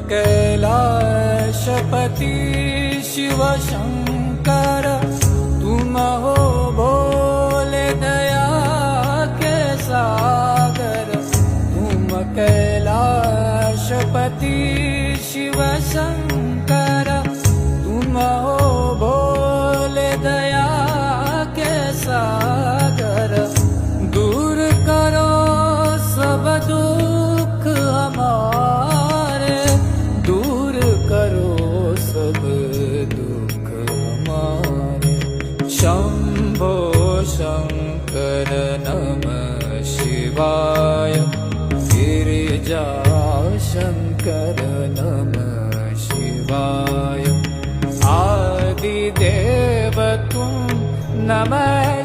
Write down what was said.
कैलाशपति शिव शंकर, तुम हो भोले दया के सागर। तुम कैलाशपति शिव शंकर, तुम हो भोले दया के सागर। दूर करो सब दुख हमारे, दूर करो सब दुख हमारे। शंभो शंकर नमः शिवाय, गिरिजा शंकर नमः शिवाय। आदिदेव तुम नमः